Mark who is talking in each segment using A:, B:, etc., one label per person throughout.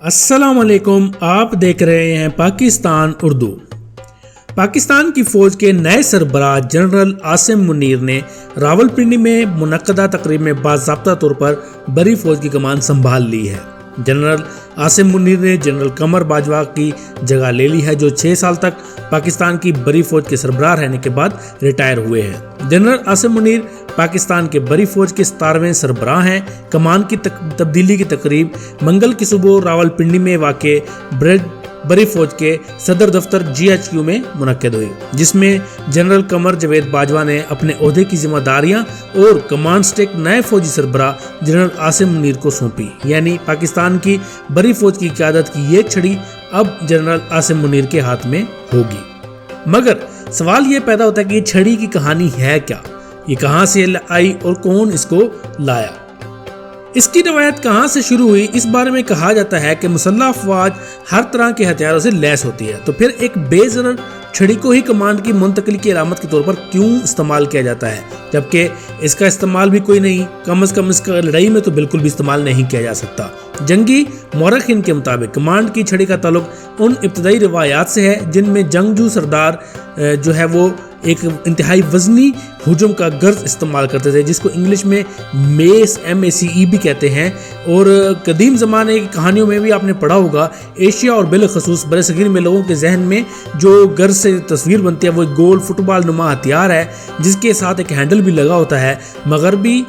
A: अस्सलाम वालेकुम। आप देख रहे हैं पाकिस्तान उर्दू। पाकिस्तान की फ़ौज के नए सरबराह जनरल आसिम मुनीर ने रावलपिंडी में मुनक्कदा तकरीब में बाज़ाब्ता तौर पर बड़ी फ़ौज की कमान संभाल ली है। जनरल आसिम मुनीर ने जनरल कमर बाजवा की जगह ले ली है, जो 6 साल तक पाकिस्तान की बड़ी फ़ौज के सरबराह रहने के बाद रिटायर हुए हैं। जनरल आसिम मुनीर पाकिस्तान के बड़ी फ़ौज के 17वें सरबराह हैं। कमान की तब्दीली की तकरीब मंगल की सुबह रावलपिंडी में वाक़े बड़ी फ़ौज के सदर दफ्तर GHQ में मुनक्कद हुई, जिसमें जनरल कमर जवेद बाजवा ने अपने ओहदे की जिम्मेदारियां और कमांड स्टेक नए फौजी सरबराह जनरल आसिम मुनीर को सौंपी। यानी पाकिस्तान की बड़ी फ़ौज की क़यादत की ये छड़ी अब जनरल आसिम मुनीर के हाथ में होगी। मगर सवाल ये पैदा होता है कि ये छड़ी की कहानी है क्या, ये कहाँ से आई और कौन इसको लाया। इसकी रवायत कहाँ से शुरू हुई, इस बारे में कहा जाता है कि मुसल्लह अफवाज हर तरह के हथियारों से लैस होती है, तो फिर एक बेज़रर छड़ी को ही कमांड की मुंतकिली की अलामत के तौर पर क्यों इस्तेमाल किया जाता है, जबकि इसका इस्तेमाल भी कोई नहीं, कम से कम इसका लड़ाई में तो बिल्कुल भी इस्तेमाल नहीं किया जा सकता। जंगी मौरखीन के मुताबिक कमांड की छड़ी का ताल्लुक उन इब्तदाई रिवायात से है जिनमें जंगजू सरदार जो है वो एक इंतहाई वजनी हुजूम का गर्ज इस्तेमाल करते थे, जिसको इंग्लिश में MACE भी कहते हैं। और कदीम ज़माने की कहानियों में भी आपने पढ़ा होगा, एशिया और बिलखसूस बरसगीर में लोगों के जहन में जो गर्ज से तस्वीर बनती है वो एक गोल फुटबॉल नुमा हथियार है, जिसके साथ एक हैंडल भी लगा होता है। मगरबी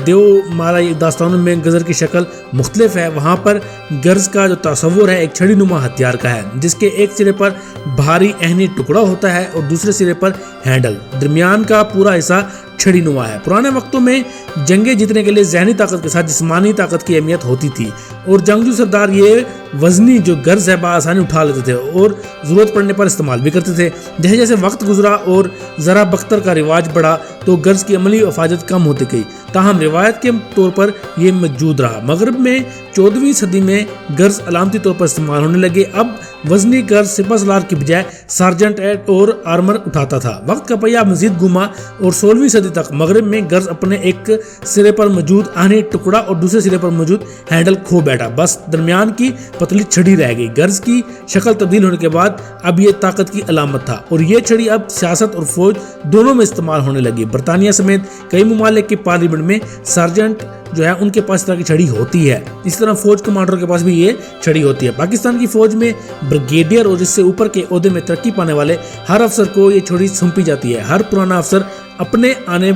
A: देवमारा दास्तानों में गज़र की शक्ल मुख्तलिफ है। वहाँ पर गर्ज का जो तस्वुर है एक छड़ी नुमा हथियार का है, जिसके एक सिरे पर भारी अहनी टुकड़ा होता है और दूसरे सिरे पर हैंडल, दरमियान का पूरा हिस्सा छड़ी नुमा है। पुराने वक्तों में जंगें जीतने के लिए जहनी ताकत के साथ जिस्मानी ताकत की अहमियत होती थी और जंगजू सरदार ये वजनी जो गर्ज है बआसानी उठा लेते थे और ज़रूरत पड़ने पर इस्तेमाल भी करते थे। जैसे जैसे वक्त गुजरा और ज़रा बख्तर का रिवाज बढ़ा तो गर्ज की अमली अफाजत कम होती गई, ताहम रिवायत के तौर पर यह मौजूद रहा। मगरब में 14वीं सदी में गर्ज अलामती तौर पर इस्तेमाल होने लगे। अब वजनी गर्ज सिपहसालार की बजाय सार्जेंट एट और आर्मर उठाता था। वक्त का पहिया मजीद घुमा और 16वीं सदी तक मगरब में गर्ज अपने एक सिरे पर मौजूद आहनी टुकड़ा और दूसरे सिरे पर मौजूद हैंडल खो बैठा, बस दरमियान की पतली छड़ी रह गई। गर्ज की शक्ल तब्दील होने के बाद अब ये ताकत की अलामत था और ये छड़ी अब सियासत और फौज दोनों में इस्तेमाल होने लगी। बरतानिया समेत कई ममालिक की पार्लियामेंट में सार्जेंट जो है उनके पास इस तरह की छड़ी होती है। इस तरह फौज कमांडर के पास भी ये छड़ी होती है। पाकिस्तान की फौज में ब्रिगेडियर और इससे ऊपर के ओहदे में तरक्की पाने वाले हर अफसर को ये छड़ी सौंपी जाती है। हर पुराना अफसर अपने आने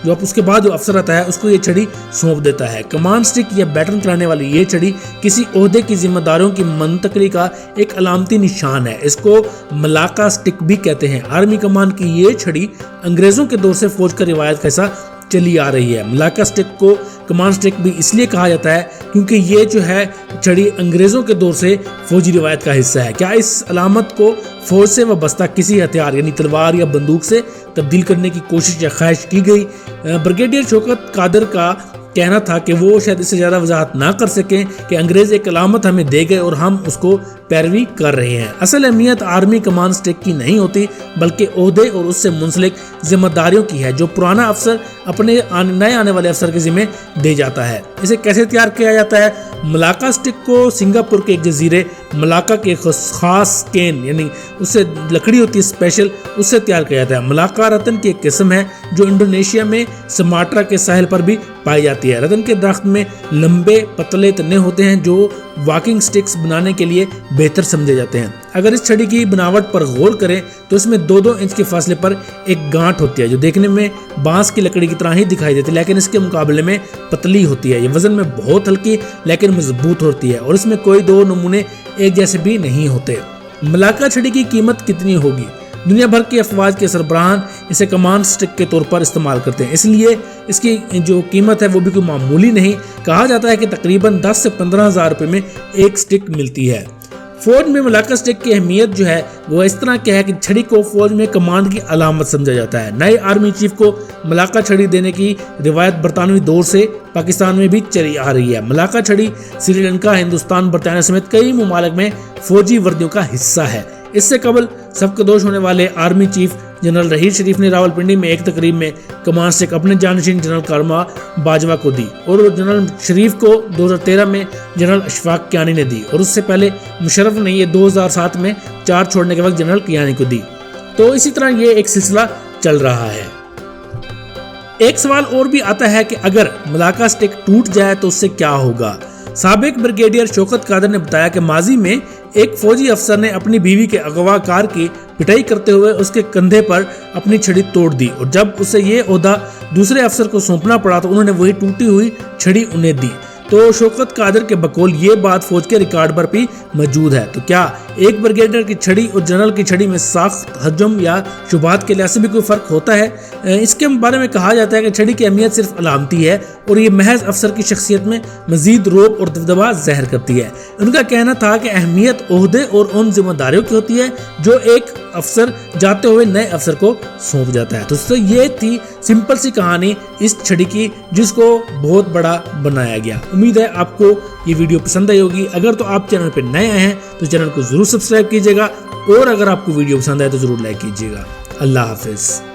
A: जो उसके बाद जो अफसर आता है उसको ये छड़ी सौंप देता है। कमांड स्टिक या बैटन चलाने वाली ये छड़ी किसी ओहदे की जिम्मेदारियों की मुंतकली का एक अलामती निशान है। इसको मलाका स्टिक भी कहते हैं। आर्मी कमान की ये छड़ी अंग्रेजों के दौर से फौज का रिवायत का हिस्सा चली आ रही है। मलाका स्टिक को कमांड स्टिक भी इसलिए कहा जाता है क्योंकि ये जो है छड़ी अंग्रेजों के दौर से फौजी रिवायत का हिस्सा है। क्या इस अलामत को फौज से वाबस्ता किसी हथियार यानी तलवार या बंदूक से तब्दील करने की कोशिश या ख्वाहिश की गई? ब्रिगेडियर शौकत कादर का कहना था कि वो शायद इससे ज़्यादा वजाहत ना कर सकें कि अंग्रेज़ एक अलामत हमें दे गए और हम उसको पैरवी कर रहे हैं। असल अहमियत आर्मी कमांड स्टिक की नहीं होती बल्कि ओहदे और उससे मुंसलिक जिम्मेदारियों की है, जो पुराना अफसर अपने नए आने वाले अफसर के जिम्मे दे जाता है। इसे कैसे तैयार किया जाता है? मलाका स्टिक को सिंगापुर के एक जजीरे मलाका के खास केन यानी उससे लकड़ी होती है स्पेशल, उससे तैयार किया जाता है। मलाका रतन की एक किस्म है जो इंडोनेशिया में सुमात्रा के साहिल पर भी पाई जाती है। रतन के दरख्त में लंबे पतले तने होते हैं जो वॉकिंग स्टिक्स बनाने के लिए बेहतर समझे जाते हैं। अगर इस छड़ी की बनावट पर गौर करें तो इसमें 2-2 इंच के फासले पर एक गांठ होती है जो देखने में बांस की लकड़ी की तरह ही दिखाई देती है, लेकिन इसके मुकाबले में पतली होती है। ये वजन में बहुत हल्की लेकिन मजबूत होती है और इसमें कोई 2 नमूने एक जैसे भी नहीं होते। मलाका छड़ी की कीमत कितनी होगी? दुनिया भर के अफवाज के सरबराहान इसे कमांड स्टिक के तौर पर इस्तेमाल करते हैं, इसलिए इसकी जो कीमत है वो भी कोई मामूली नहीं। कहा जाता है कि तकरीबन 10 से 15 हज़ार रुपये में एक स्टिक मिलती है। फौज में मलाका स्टिक की अहमियत जो है वो इस तरह की है कि छड़ी को फौज में कमांड की अलामत समझा जाता है। नए आर्मी चीफ को मलाका छड़ी देने की रिवायत बरतानवी दौर से पाकिस्तान में भी चली आ रही है। मलाका छड़ी श्रीलंका, हिंदुस्तान, बरतानिया समेत कई ममालिक में फौजी वर्दियों का हिस्सा है। इससे कबल सबकदोश होने वाले आर्मी चीफ जनरल रहील शरीफ ने रावलपिंडी में एक तकरीब में कमान से अपने जानशीन जनरल कारमा बाजवा को दी और जनरल शरीफ को 2013 में जनरल अशफाक कियानी ने दी और उससे पहले मुशर्रफ ने ये 2007 में चार्ज छोड़ने के वक्त जनरल कियानी को दी। तो इसी तरह ये एक सिलसिला चल रहा है। एक सवाल और भी आता है कि अगर मलाका स्टिक टूट जाए तो उससे क्या होगा। साबिक ब्रिगेडियर शौकत कादर ने बताया कि माजी में एक फौजी अफसर ने अपनी बीवी के अगवाकार की पिटाई करते हुए उसके कंधे पर अपनी छड़ी तोड़ दी और जब उसे ये ओहदा दूसरे अफसर को सौंपना पड़ा तो उन्होंने वही टूटी हुई छड़ी उन्हें दी। तो शौकत कादर के बकौल ये बात फौज के रिकॉर्ड पर भी मौजूद है। तो क्या एक ब्रिगेडियर की छड़ी और जनरल की छड़ी में साख्त, हजम या शुबात के लिहाज से भी कोई फ़र्क होता है? इसके बारे में कहा जाता है कि छड़ी की अहमियत सिर्फ अलामती है और ये महज अफसर की शख्सियत में मजीद रोब और दबदबा ज़हर करती है। उनका कहना था कि अहमियत ओहदे और उन जिम्मेदारियों की होती है जो एक अफसर जाते हुए नए अफसर को सौंप जाता है। तो ये थी सिंपल सी कहानी इस छड़ी की जिसको बहुत बड़ा बनाया गया। उम्मीद है आपको ये वीडियो पसंद आई होगी। अगर तो आप चैनल पर नए आए हैं तो चैनल को जरूर सब्सक्राइब कीजिएगा और अगर आपको वीडियो पसंद आए तो जरूर लाइक कीजिएगा। अल्लाह हाफिज।